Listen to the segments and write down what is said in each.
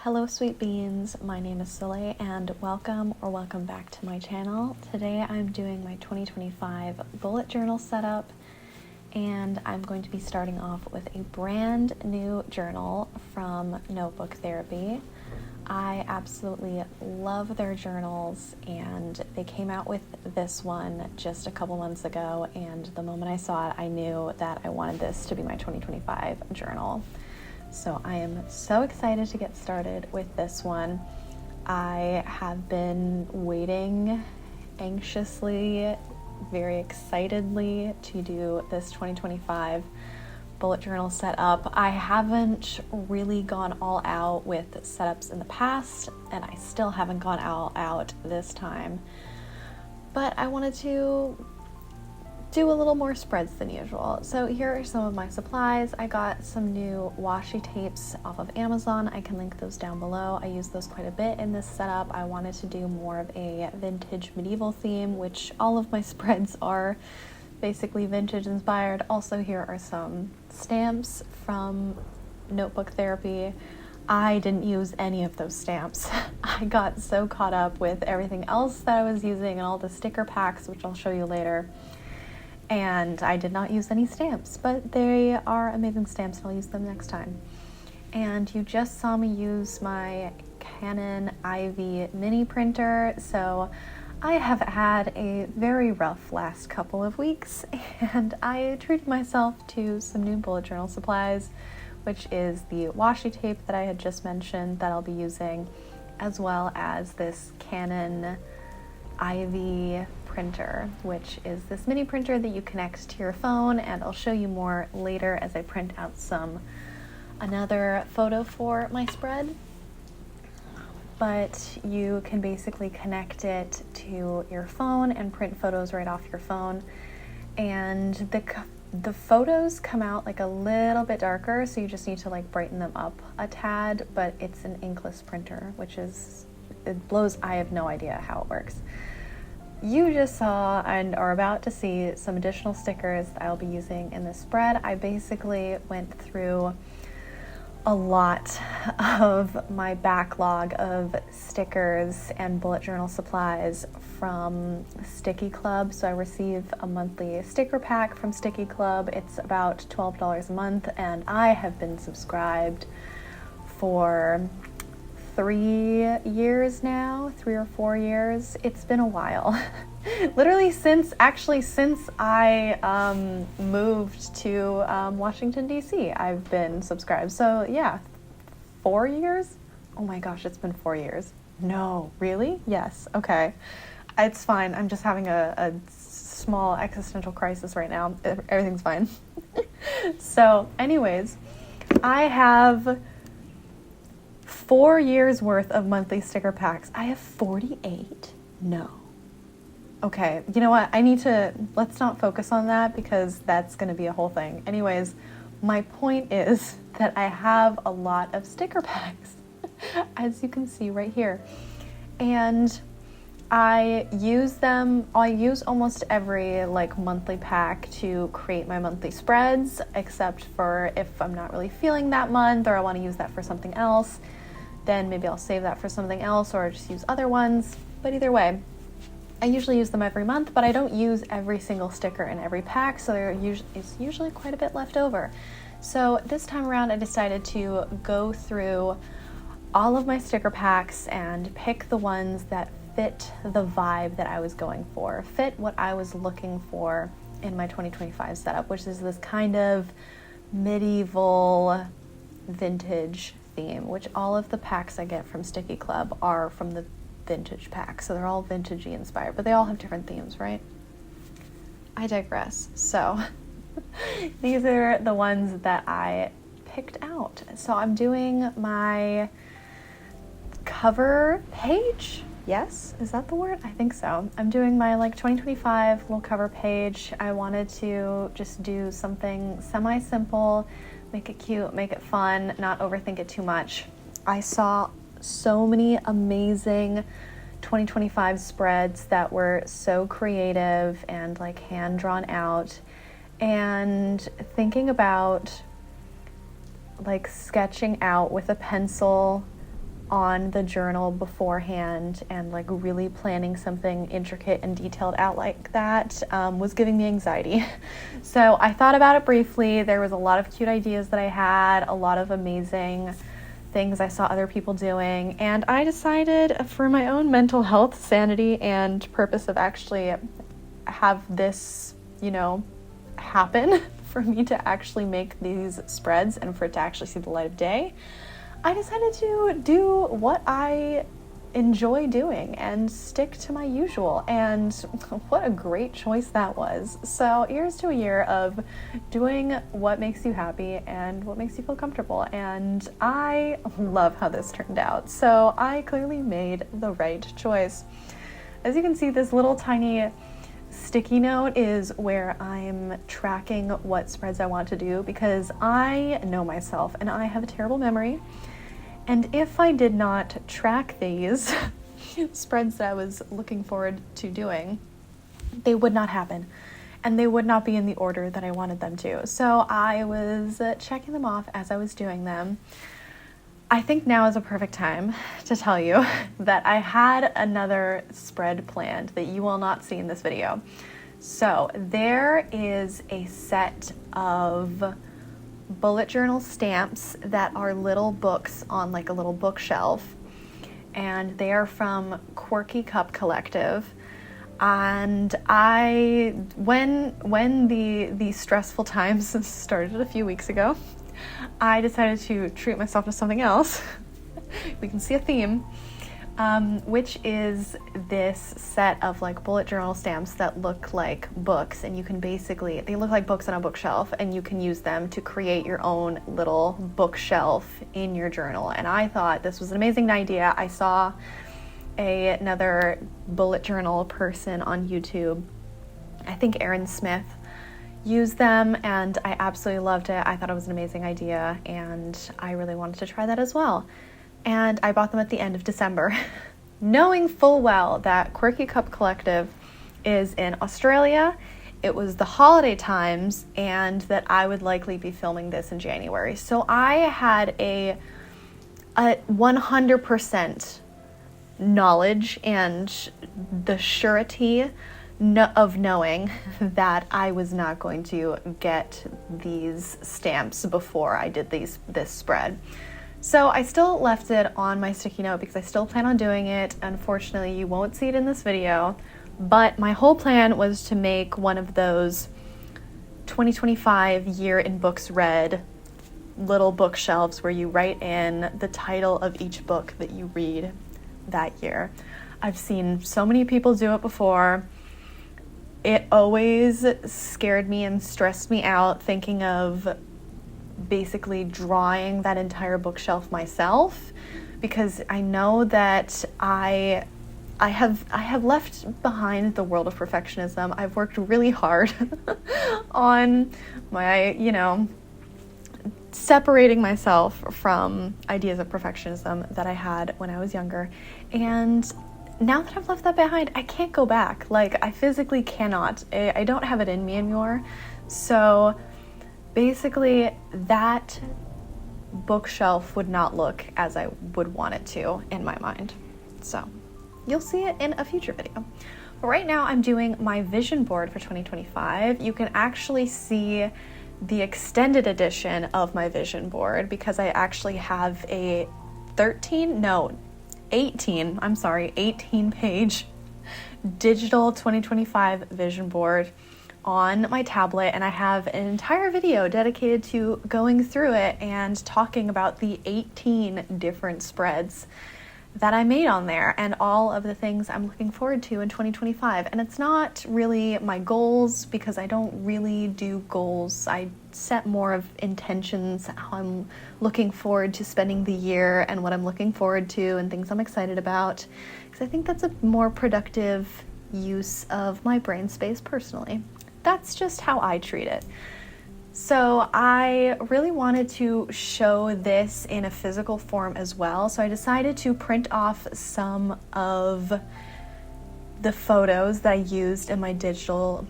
Hello sweet beans, my name is Soleil and welcome back to my channel. Today I'm doing my 2025 bullet journal setup and I'm going to be starting off with a brand new journal from Notebook Therapy. I absolutely love their journals and they came out with this one just a couple months ago, and the moment I saw it I knew that I wanted this to be my 2025 journal. So I am so excited to get started with this one. I have been waiting anxiously, very excitedly to do this 2025 bullet journal setup. I haven't really gone all out with setups in the past, and I still haven't gone all out this time. But I wanted to do a little more spreads than usual. So here are some of my supplies. I got some new washi tapes off of Amazon. I can link those down below. I use those quite a bit in this setup. I wanted to do more of a vintage medieval theme, which all of my spreads are basically vintage inspired. Also, here are some stamps from Notebook Therapy. I didn't use any of those stamps. I got so caught up with everything else that I was using and all the sticker packs, which I'll show you later. And I did not use any stamps, but they are amazing stamps and I'll use them next time. And you just saw me use my Canon IV mini printer, so I have had a very rough last couple of weeks and I treated myself to some new bullet journal supplies, which is the washi tape that I had just mentioned that I'll be using, as well as this Canon IV printer, which is this mini printer that you connect to your phone, and I'll show you more later as I print out another photo for my spread. But you can basically connect it to your phone and print photos right off your phone, and the photos come out like a little bit darker, so you just need to like brighten them up a tad, but it's an inkless printer, which is, it blows, I have no idea how it works. You just saw and are about to see some additional stickers that I'll be using in this spread. I basically went through a lot of my backlog of stickers and bullet journal supplies from Sticky Club. So I receive a monthly sticker pack from Sticky Club. It's about $12 a month, and I have been subscribed for 3 years now, 3 or 4 years. It's been a while. Literally since I moved to Washington, D.C., I've been subscribed. So yeah, 4 years? Oh my gosh, it's been 4 years. No, really? Yes, okay. It's fine. I'm just having a small existential crisis right now. Everything's fine. So anyways, I have 4 years worth of monthly sticker packs. I have 48? No. Okay, you know what? Let's not focus on that because that's going to be a whole thing. Anyways, my point is that I have a lot of sticker packs, as you can see right here. And I use almost every monthly pack to create my monthly spreads, except for if I'm not really feeling that month or I want to use that for something else, then maybe I'll save that for something else or just use other ones. But either way, I usually use them every month, but I don't use every single sticker in every pack, so it's usually quite a bit left over. So this time around I decided to go through all of my sticker packs and pick the ones that fit the vibe that I was going for, fit what I was looking for in my 2025 setup, which is this kind of medieval vintage theme, which all of the packs I get from Sticky Club are from the vintage pack, so they're all vintagey inspired, but they all have different themes, right? I digress. So these are the ones that I picked out. So I'm doing my cover page. Yes, is that the word? I think so. I'm doing my 2025 little cover page. I wanted to just do something semi-simple, make it cute, make it fun, not overthink it too much. I saw so many amazing 2025 spreads that were so creative and hand drawn out, and thinking about sketching out with a pencil on the journal beforehand and like really planning something intricate and detailed out like that was giving me anxiety. So I thought about it briefly. There was a lot of cute ideas that I had, a lot of amazing things I saw other people doing, and I decided for my own mental health, sanity, and purpose of actually have this, happen for me to actually make these spreads and for it to actually see the light of day, I decided to do what I enjoy doing and stick to my usual, and what a great choice that was. So here's to a year of doing what makes you happy and what makes you feel comfortable, and I love how this turned out. So I clearly made the right choice. As you can see, this little tiny sticky note is where I'm tracking what spreads I want to do, because I know myself and I have a terrible memory. And if I did not track these spreads that I was looking forward to doing, they would not happen. And they would not be in the order that I wanted them to. So I was checking them off as I was doing them. I think now is a perfect time to tell you that I had another spread planned that you will not see in this video. So there is a set of bullet journal stamps that are little books on like a little bookshelf, and they are from Quirky Cup Collective. And when the stressful times started a few weeks ago, I decided to treat myself to something else. We can see a theme, which is this set of like bullet journal stamps that look like books, and you can they look like books on a bookshelf, and you can use them to create your own little bookshelf in your journal. And I thought this was an amazing idea. I saw another bullet journal person on YouTube, I think Aaron Smith, use them, and I absolutely loved it. I thought it was an amazing idea, and I really wanted to try that as well. And I bought them at the end of December, knowing full well that Quirky Cup Collective is in Australia. It was the holiday times, and that I would likely be filming this in January. So I had a 100% knowledge and the surety of knowing that I was not going to get these stamps before I did this spread. So I still left it on my sticky note because I still plan on doing it. Unfortunately, you won't see it in this video, but my whole plan was to make one of those 2025 year in books read little bookshelves where you write in the title of each book that you read that year. I've seen so many people do it before. It always scared me and stressed me out thinking of basically drawing that entire bookshelf myself, because I know that I have left behind the world of perfectionism. I've worked really hard on my, separating myself from ideas of perfectionism that I had when I was younger. And now that I've left that behind, I can't go back. Like, I physically cannot. I don't have it in me anymore. So basically, that bookshelf would not look as I would want it to in my mind. So you'll see it in a future video. But right now, I'm doing my vision board for 2025. You can actually see the extended edition of my vision board because I actually have a 18-page digital 2025 vision board on my tablet, and I have an entire video dedicated to going through it and talking about the 18 different spreads that I made on there and all of the things I'm looking forward to in 2025. And it's not really my goals because I don't really do goals. I set more of intentions, how I'm looking forward to spending the year and what I'm looking forward to and things I'm excited about, because I think that's a more productive use of my brain space personally. That's just how I treat it. So I really wanted to show this in a physical form as well. So I decided to print off some of the photos that I used in my digital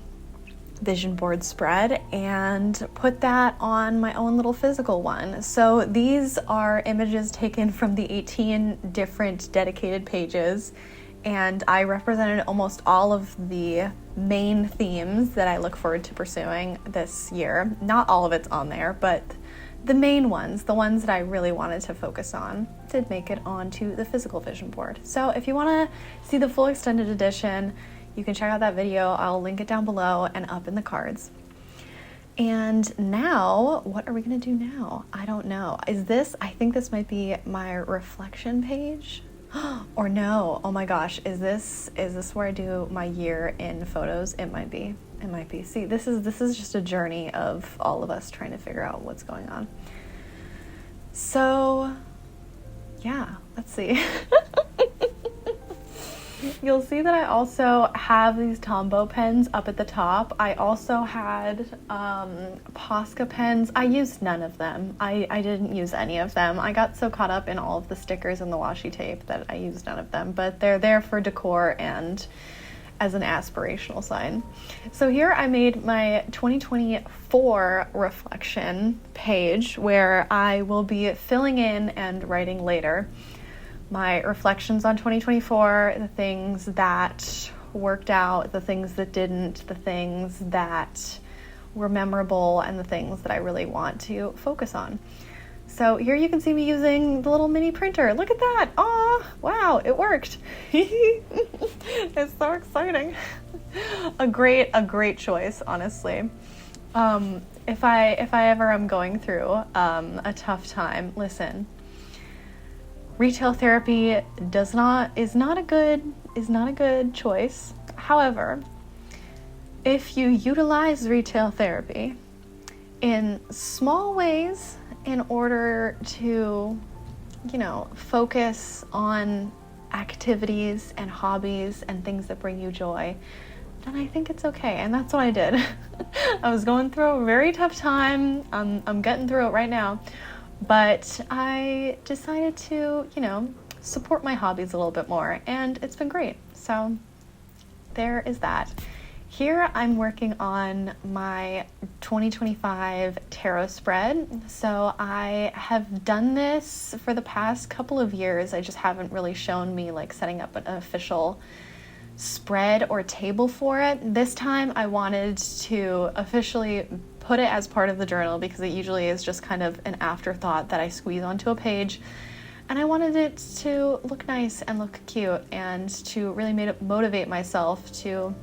vision board spread and put that on my own little physical one. So these are images taken from the 18 different dedicated pages, and I represented almost all of the main themes that I look forward to pursuing this year. Not all of it's on there, but the main ones, the ones that I really wanted to focus on, did make it onto the physical vision board. So if you want to see the full extended edition, you can check out that video. I'll link it down below and up in the cards. And now, what are we gonna do now? I don't know. I think this might be my reflection page. Or no, oh my gosh, is this where I do my year in photos? It might be. See, this is just a journey of all of us trying to figure out what's going on. So, yeah, let's see. You'll see that I also have these Tombow pens up at the top. I also had Posca pens. I used none of them. I didn't use any of them. I got so caught up in all of the stickers and the washi tape that I used none of them, but they're there for decor and as an aspirational sign. So here I made my 2024 reflection page where I will be filling in and writing later my reflections on 2024, the things that worked out, the things that didn't, the things that were memorable, and the things that I really want to focus on. So here you can see me using the little mini printer. Look at that. Oh, wow, it worked. It's so exciting. A great choice, honestly. If I ever am going through a tough time, listen. Retail therapy is not a good choice. However, if you utilize retail therapy in small ways in order to, focus on activities and hobbies and things that bring you joy, then I think it's okay. And that's what I did. I was going through a very tough time. I'm getting through it right now. But I decided to, support my hobbies a little bit more, and it's been great. So there is that. Here I'm working on my 2025 tarot spread. So I have done this for the past couple of years. I just haven't really shown me setting up an official spread or table for it. This time I wanted to officially put it as part of the journal because it usually is just kind of an afterthought that I squeeze onto a page. And I wanted it to look nice and look cute and to really motivate myself to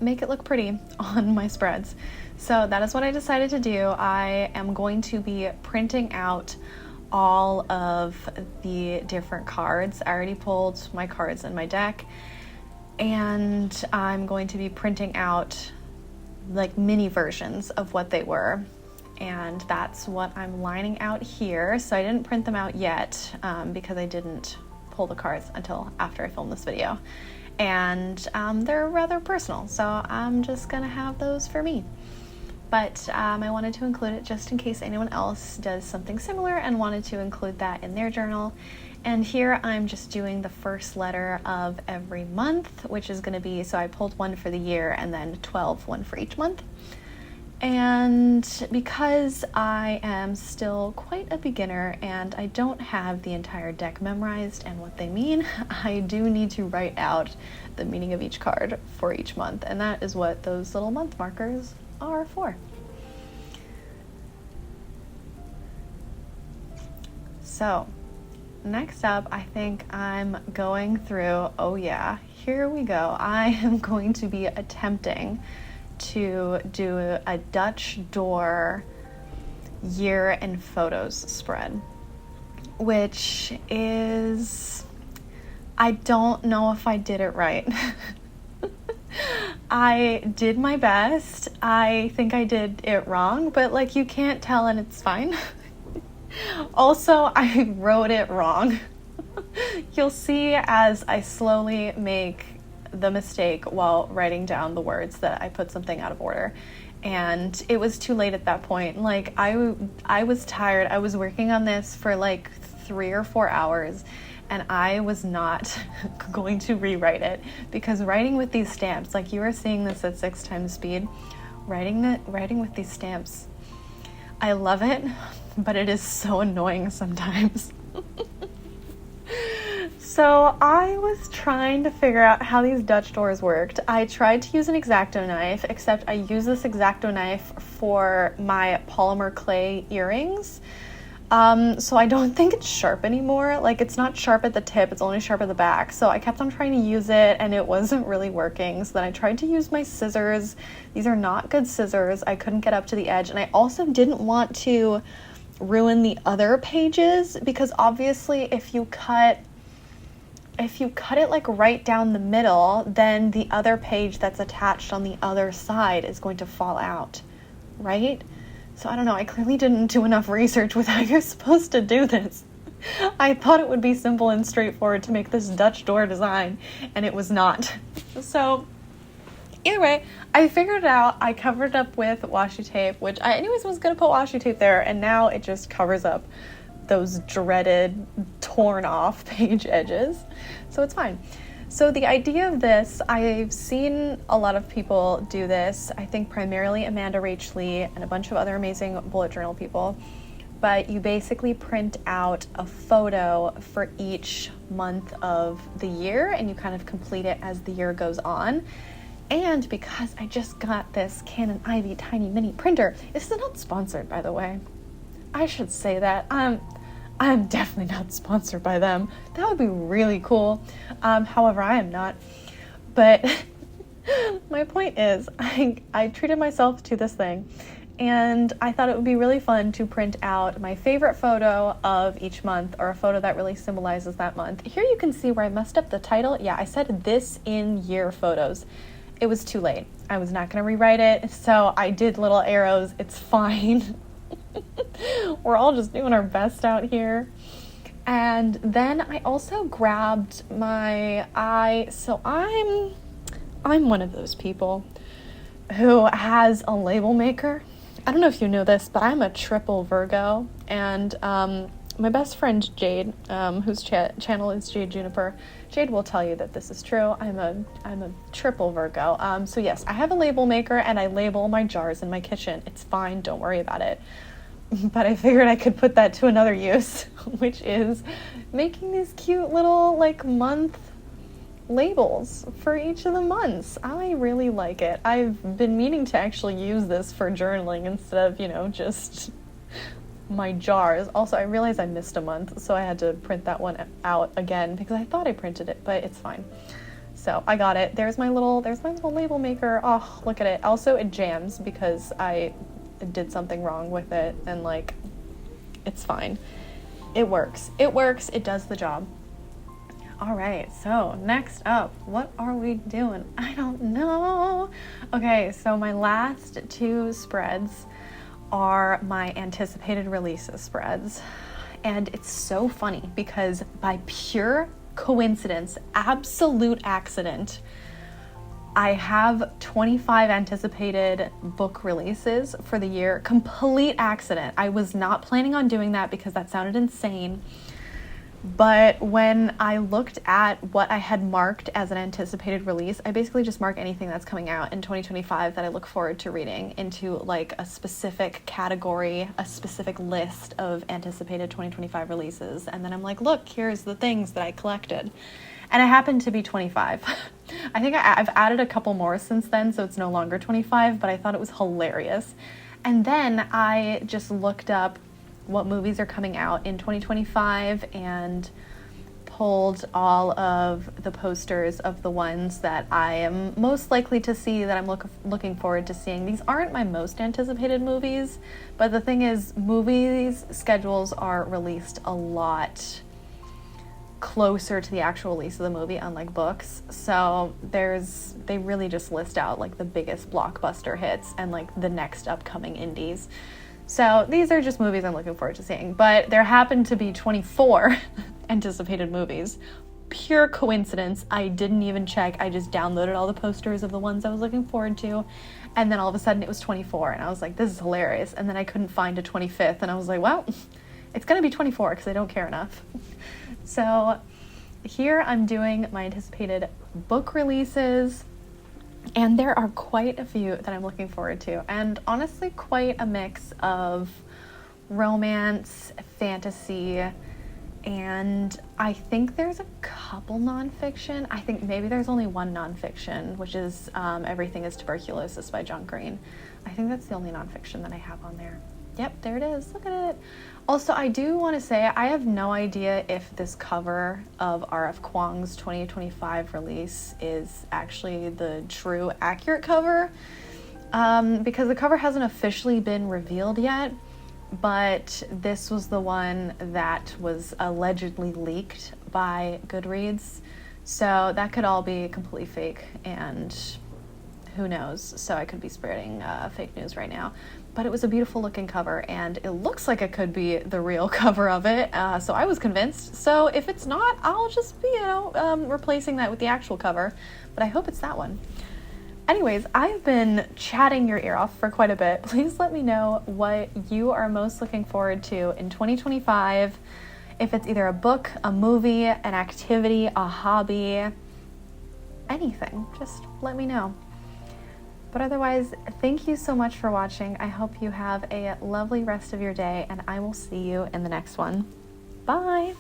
make it look pretty on my spreads. So that is what I decided to do. I am going to be printing out all of the different cards. I already pulled my cards in my deck, and I'm going to be printing out mini versions of what they were, and that's what I'm lining out here. So I didn't print them out yet because I didn't pull the cards until after I filmed this video, and they're rather personal, so I'm just gonna have those for me. But I wanted to include it just in case anyone else does something similar and wanted to include that in their journal. And here I'm just doing the first letter of every month, which is going to be, so I pulled one for the year and then 12, one for each month. And because I am still quite a beginner and I don't have the entire deck memorized and what they mean, I do need to write out the meaning of each card for each month. And that is what those little month markers are for. So next up, I think I'm going through, oh yeah, here we go. I am going to be attempting to do a Dutch door year in photos spread, which is, I don't know if I did it right. I did my best. I think I did it wrong, but you can't tell and it's fine. Also, I wrote it wrong. You'll see as I slowly make the mistake while writing down the words that I put something out of order. And it was too late at that point. I was tired. I was working on this for 3 or 4 hours, and I was not going to rewrite it, because writing with these stamps, like you are seeing this at 6 times speed, writing with these stamps, I love it, but it is so annoying sometimes. So I was trying to figure out how these Dutch doors worked. I tried to use an X-Acto knife, except I use this X-Acto knife for my polymer clay earrings. So I don't think it's sharp anymore. Like, it's not sharp at the tip, it's only sharp at the back. So I kept on trying to use it and it wasn't really working. So then I tried to use my scissors. These are not good scissors. I couldn't get up to the edge. And I also didn't want to ruin the other pages, because obviously if you cut it like right down the middle, then the other page that's attached on the other side is going to fall out, right? So I don't know, I clearly didn't do enough research with how you're supposed to do this. I thought it would be simple and straightforward to make this Dutch door design, and it was not. So either way, I figured it out. I covered it up with washi tape, which I anyways was gonna put washi tape there, and now it just covers up those dreaded torn off page edges, so it's fine. So the idea of this, I've seen a lot of people do this. I think primarily Amanda Rach Lee and a bunch of other amazing bullet journal people, but you basically print out a photo for each month of the year and you kind of complete it as the year goes on. And because I just got this Canon Ivy tiny mini printer, this is not sponsored, by the way. I should say that. I'm definitely not sponsored by them. That would be really cool. However, I am not. But my point is, I treated myself to this thing, and I thought it would be really fun to print out my favorite photo of each month, or a photo that really symbolizes that month. Here you can see where I messed up the title. Yeah, I said this in year photos. It was too late. I was not going to rewrite it, so I did little arrows. It's fine. We're all just doing our best out here. And then I also grabbed so I'm one of those people who has a label maker. I don't know if you know this, but I'm a triple Virgo, and my best friend Jade, whose channel is Jade Juniper, Jade will tell you that this is true. I'm a triple Virgo. So yes, I have a label maker and I label my jars in my kitchen. It's fine, don't worry about it. But I figured I could put that to another use, which is making these cute little like month labels for each of the months. I really like it. I've been meaning to actually use this for journaling instead of, just my jars. Also, I realized I missed a month, so I had to print that one out again because I thought I printed it, but it's fine. So I got it. There's my little label maker. Oh, look at it. Also, it jams because I did something wrong with it, and it's fine. It works. It does the job. All right, so next up, what are we doing? I don't know. Okay, so my last two spreads are my anticipated releases spreads. And it's so funny because by pure coincidence, absolute accident, I have 25 anticipated book releases for the year. Complete accident. I was not planning on doing that because that sounded insane. But when I looked at what I had marked as an anticipated release, I basically just mark anything that's coming out in 2025 that I look forward to reading into like a specific category, a specific list of anticipated 2025 releases. And then I'm like, look, here's the things that I collected. And it happened to be 25. I think I've added a couple more since then, so it's no longer 25, but I thought it was hilarious. And then I just looked up what movies are coming out in 2025 and pulled all of the posters of the ones that I am most likely to see, that I'm looking forward to seeing. These aren't my most anticipated movies, but the thing is, movies schedules are released a lot closer to the actual release of the movie, unlike books. So they really just list out like the biggest blockbuster hits and like the next upcoming indies. So these are just movies I'm looking forward to seeing. But there happened to be 24 anticipated movies. Pure coincidence. I didn't even check. I just downloaded all the posters of the ones I was looking forward to. And then all of a sudden it was 24. And I was like, this is hilarious. And then I couldn't find a 25th. And I was like, well, it's going to be 24 because I don't care enough. So here I'm doing my anticipated book releases, and there are quite a few that I'm looking forward to, and honestly quite a mix of romance, fantasy, and I think there's a couple nonfiction. I think maybe there's only one nonfiction, which is Everything is Tuberculosis by John Green. I think that's the only nonfiction that I have on there. Yep, there it is. Look at it. Also, I do want to say I have no idea if this cover of R.F. Kuang's 2025 release is actually the true accurate cover, because the cover hasn't officially been revealed yet. But this was the one that was allegedly leaked by Goodreads. So that could all be completely fake, and who knows? So I could be spreading fake news right now. But it was a beautiful looking cover, and it looks like it could be the real cover of it. So I was convinced. So if it's not, I'll just be, replacing that with the actual cover. But I hope it's that one. Anyways, I've been chatting your ear off for quite a bit. Please let me know what you are most looking forward to in 2025. If it's either a book, a movie, an activity, a hobby, anything, just let me know. But otherwise, thank you so much for watching. I hope you have a lovely rest of your day, and I will see you in the next one. Bye!